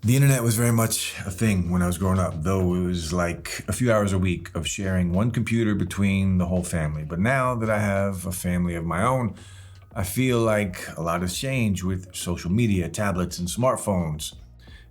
The internet was very much a thing when I was growing up, though it was like a few hours a week of sharing one computer between the whole family. But now that I have a family of my own, I feel like a lot has changed with social media, tablets, and smartphones.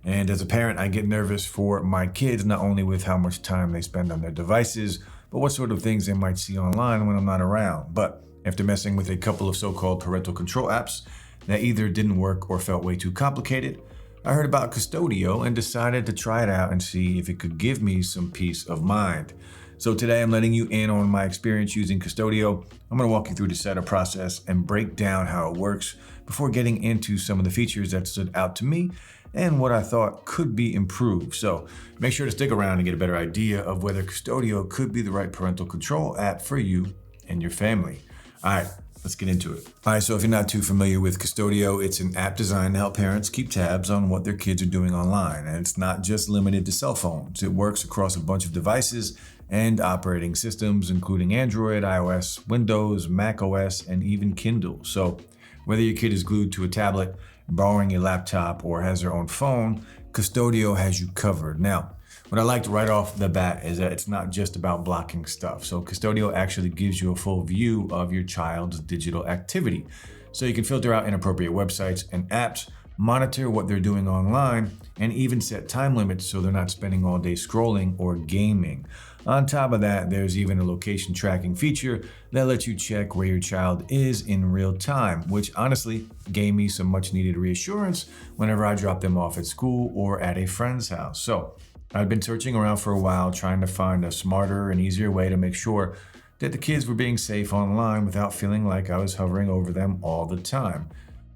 And as a parent, I get nervous for my kids, not only with how much time they spend on their devices, but what sort of things they might see online when I'm not around. But after messing with a couple of so-called parental control apps that either didn't work or felt way too complicated, I heard about Qustodio and decided to try it out and see if it could give me some peace of mind. So today I'm letting you in on my experience using Qustodio. I'm going to walk you through the setup process and break down how it works before getting into some of the features that stood out to me and what I thought could be improved. So make sure to stick around and get a better idea of whether Qustodio could be the right parental control app for you and your family. All right, let's get into it. All right, so if you're not too familiar with Qustodio, it's an app designed to help parents keep tabs on what their kids are doing online. And it's not just limited to cell phones. It works across a bunch of devices and operating systems, including Android, iOS, Windows, Mac OS, and even Kindle. So whether your kid is glued to a tablet, borrowing a laptop, or has their own phone, Qustodio has you covered. Now, what I liked right off the bat is that it's not just about blocking stuff. So Qustodio actually gives you a full view of your child's digital activity. So you can filter out inappropriate websites and apps, monitor what they're doing online, and even set time limits so they're not spending all day scrolling or gaming. On top of that, there's even a location tracking feature that lets you check where your child is in real time, which honestly gave me some much needed reassurance whenever I drop them off at school or at a friend's house. So I've been searching around for a while, trying to find a smarter and easier way to make sure that the kids were being safe online without feeling like I was hovering over them all the time.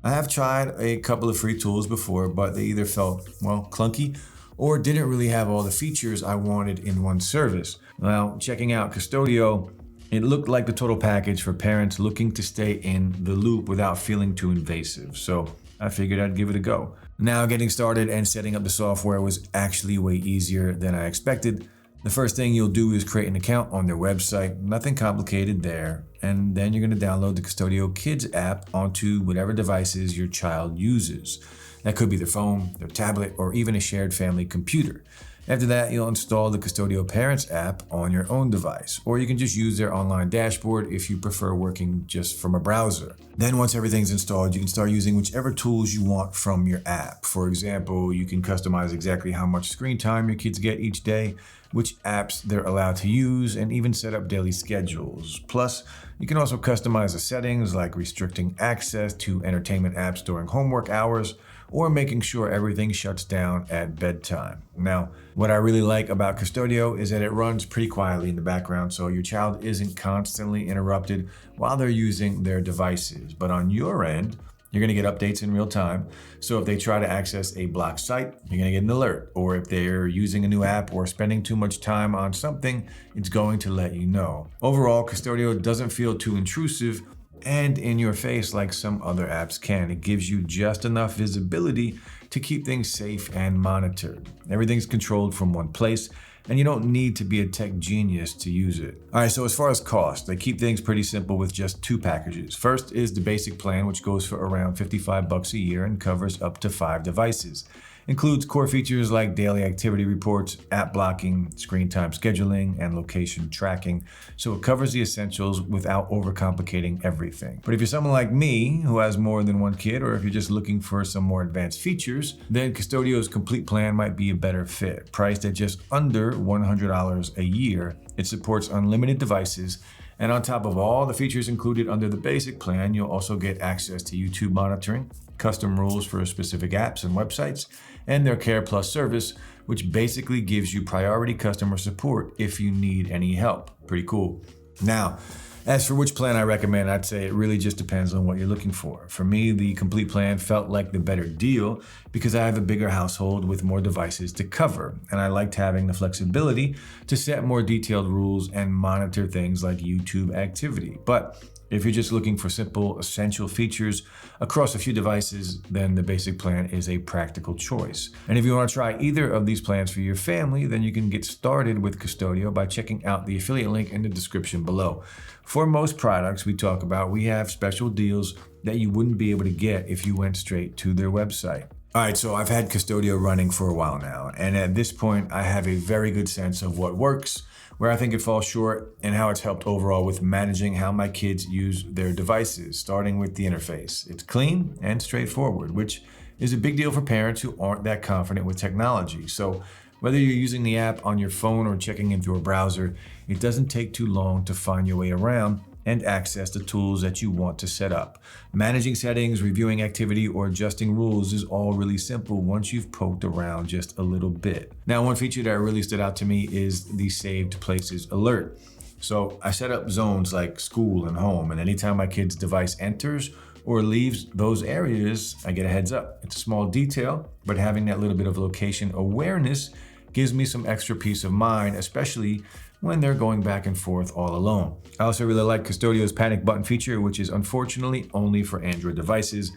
I have tried a couple of free tools before, but they either felt, clunky or didn't really have all the features I wanted in one service. Well, checking out Qustodio, it looked like the total package for parents looking to stay in the loop without feeling too invasive. So I figured I'd give it a go. Now, getting started and setting up the software was actually way easier than I expected. The first thing you'll do is create an account on their website, nothing complicated there, and then you're going to download the Qustodio Kids app onto whatever devices your child uses. That could be their phone, their tablet, or even a shared family computer. After that, you'll install the Qustodio Parents app on your own device, or you can just use their online dashboard if you prefer working just from a browser. Then once everything's installed, you can start using whichever tools you want from your app. For example, you can customize exactly how much screen time your kids get each day, which apps they're allowed to use, and even set up daily schedules. Plus, you can also customize the settings like restricting access to entertainment apps during homework hours, or making sure everything shuts down at bedtime. Now, what I really like about Qustodio is that it runs pretty quietly in the background, so your child isn't constantly interrupted while they're using their devices. But on your end, you're going to get updates in real time. So if they try to access a blocked site, you're going to get an alert. Or if they're using a new app or spending too much time on something, it's going to let you know. Overall, Qustodio doesn't feel too intrusive and in your face like some other apps can. It gives you just enough visibility to keep things safe and monitored. Everything's controlled from one place, and you don't need to be a tech genius to use it. All right, so as far as cost, they keep things pretty simple with just two packages. First is the basic plan, which goes for around $55 a year and covers up to 5 devices. Includes core features like daily activity reports, app blocking, screen time scheduling, and location tracking. So it covers the essentials without overcomplicating everything. But if you're someone like me who has more than one kid, or if you're just looking for some more advanced features, then Qustodio's complete plan might be a better fit. Priced at just under $100 a year, it supports unlimited devices. And on top of all the features included under the basic plan, you'll also get access to YouTube monitoring, custom rules for specific apps and websites, and their Care Plus service, which basically gives you priority customer support if you need any help. Pretty cool. Now, as for which plan I recommend, I'd say it really just depends on what you're looking for. For me, the complete plan felt like the better deal because I have a bigger household with more devices to cover, and I liked having the flexibility to set more detailed rules and monitor things like YouTube activity. But if you're just looking for simple, essential features across a few devices, then the basic plan is a practical choice. And if you want to try either of these plans for your family, then you can get started with Qustodio by checking out the affiliate link in the description below. For most products we talk about, we have special deals that you wouldn't be able to get if you went straight to their website. All right, so I've had Qustodio running for a while now, and at this point, I have a very good sense of what works, where I think it falls short, and how it's helped overall with managing how my kids use their devices, starting with the interface. It's clean and straightforward, which is a big deal for parents who aren't that confident with technology. So whether you're using the app on your phone or checking in through a browser, it doesn't take too long to find your way around and access the tools that you want to set up. Managing settings, reviewing activity, or adjusting rules is all really simple once you've poked around just a little bit. Now, one feature that really stood out to me is the saved places alert. So I set up zones like school and home, and anytime my kid's device enters or leaves those areas, I get a heads up. It's a small detail, but having that little bit of location awareness gives me some extra peace of mind, especially when they're going back and forth all alone. I also really like Qustodio's panic button feature, which is unfortunately only for Android devices,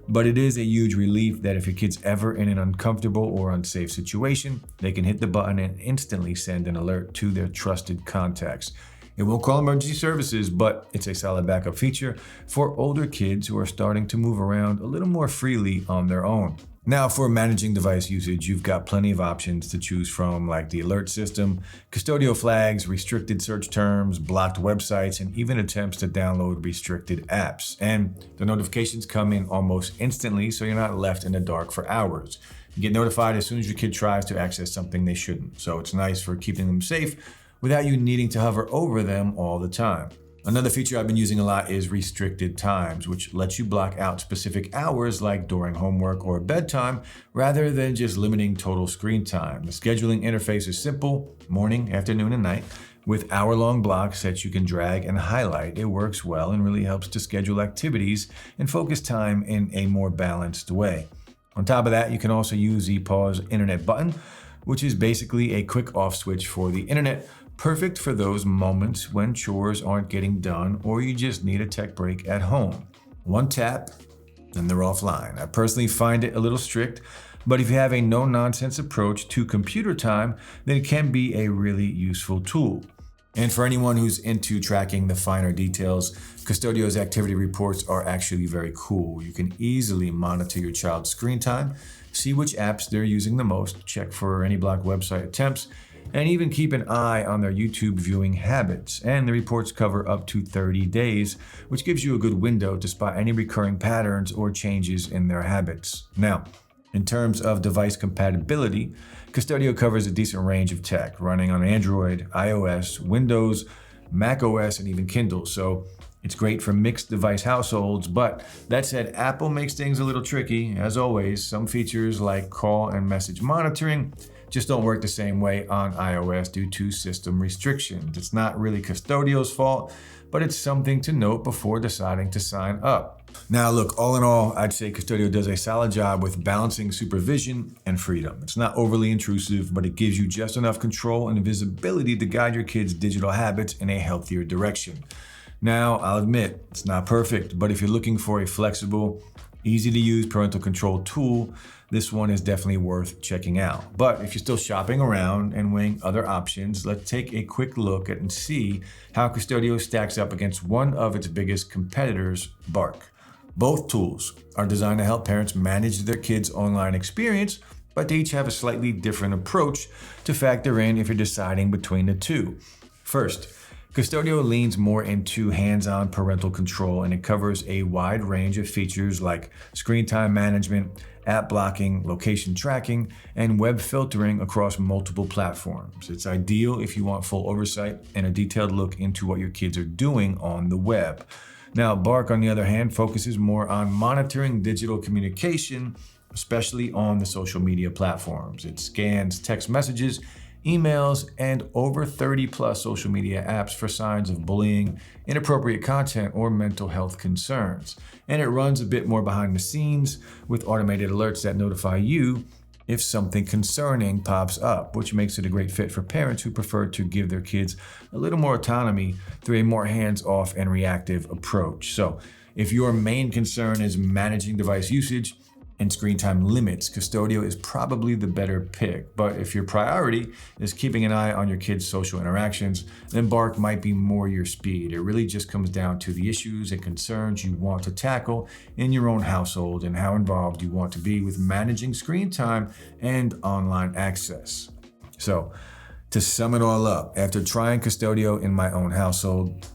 but it is a huge relief that if your kid's ever in an uncomfortable or unsafe situation, they can hit the button and instantly send an alert to their trusted contacts. It won't call emergency services, but it's a solid backup feature for older kids who are starting to move around a little more freely on their own. Now, for managing device usage, you've got plenty of options to choose from, like the alert system, Qustodio flags, restricted search terms, blocked websites, and even attempts to download restricted apps. And the notifications come in almost instantly, so you're not left in the dark for hours. You get notified as soon as your kid tries to access something they shouldn't. So it's nice for keeping them safe without you needing to hover over them all the time. Another feature I've been using a lot is restricted times, which lets you block out specific hours like during homework or bedtime, rather than just limiting total screen time. The scheduling interface is simple, morning, afternoon, and night, with hour-long blocks that you can drag and highlight. It works well and really helps to schedule activities and focus time in a more balanced way. On top of that, you can also use the pause internet button, which is basically a quick off switch for the internet, perfect for those moments when chores aren't getting done or you just need a tech break at home. One tap, and they're offline. I personally find it a little strict, but if you have a no-nonsense approach to computer time, then it can be a really useful tool. And for anyone who's into tracking the finer details, Qustodio's activity reports are actually very cool. You can easily monitor your child's screen time, see which apps they're using the most, check for any blocked website attempts, and even keep an eye on their YouTube viewing habits. And the reports cover up to 30 days, which gives you a good window to spot any recurring patterns or changes in their habits. Now, in terms of device compatibility, Qustodio covers a decent range of tech, running on Android, iOS, Windows, Mac OS, and even Kindle. So it's great for mixed device households, but that said, Apple makes things a little tricky. As always, some features like call and message monitoring just don't work the same way on iOS due to system restrictions. It's not really Qustodio's fault, but it's something to note before deciding to sign up. Now look, all in all, I'd say Qustodio does a solid job with balancing supervision and freedom. It's not overly intrusive, but it gives you just enough control and visibility to guide your kids' digital habits in a healthier direction. Now, I'll admit, it's not perfect, but if you're looking for a flexible, easy to use parental control tool, this one is definitely worth checking out. But if you're still shopping around and weighing other options, let's take a quick look at and see how Qustodio stacks up against one of its biggest competitors, Bark. Both tools are designed to help parents manage their kids' online experience, but they each have a slightly different approach to factor in if you're deciding between the two. First, Qustodio leans more into hands-on parental control, and it covers a wide range of features like screen time management, app blocking, location tracking, and web filtering across multiple platforms. It's ideal if you want full oversight and a detailed look into what your kids are doing on the web. Now, Bark, on the other hand, focuses more on monitoring digital communication, especially on the social media platforms. It scans text messages, emails, and over 30 plus social media apps for signs of bullying, inappropriate content, or mental health concerns. And it runs a bit more behind the scenes with automated alerts that notify you if something concerning pops up, which makes it a great fit for parents who prefer to give their kids a little more autonomy through a more hands-off and reactive approach. So if your main concern is managing device usage and screen time limits, Qustodio is probably the better pick. But if your priority is keeping an eye on your kids' social interactions, then Bark might be more your speed. It really just comes down to the issues and concerns you want to tackle in your own household and how involved you want to be with managing screen time and online access. So, to sum it all up, after trying Qustodio in my own household,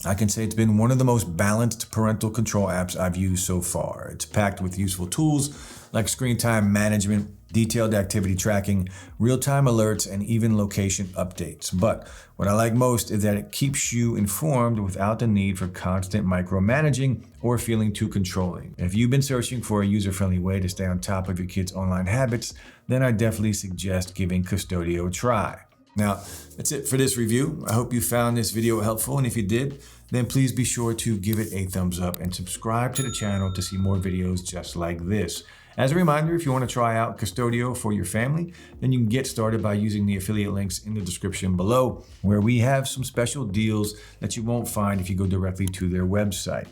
I can say it's been one of the most balanced parental control apps I've used so far. It's packed with useful tools like screen time management, detailed activity tracking, real-time alerts, and even location updates. But what I like most is that it keeps you informed without the need for constant micromanaging or feeling too controlling. If you've been searching for a user-friendly way to stay on top of your kids' online habits, then I definitely suggest giving Qustodio a try. Now, that's it for this review. I hope you found this video helpful, and if you did, then please be sure to give it a thumbs up and subscribe to the channel to see more videos just like this. As a reminder, if you want to try out Qustodio for your family, then you can get started by using the affiliate links in the description below, where we have some special deals that you won't find if you go directly to their website.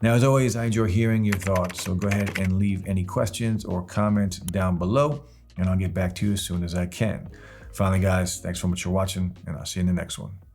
Now, as always, I enjoy hearing your thoughts, so go ahead and leave any questions or comments down below, and I'll get back to you as soon as I can. Finally, guys, thanks so much for watching, and I'll see you in the next one.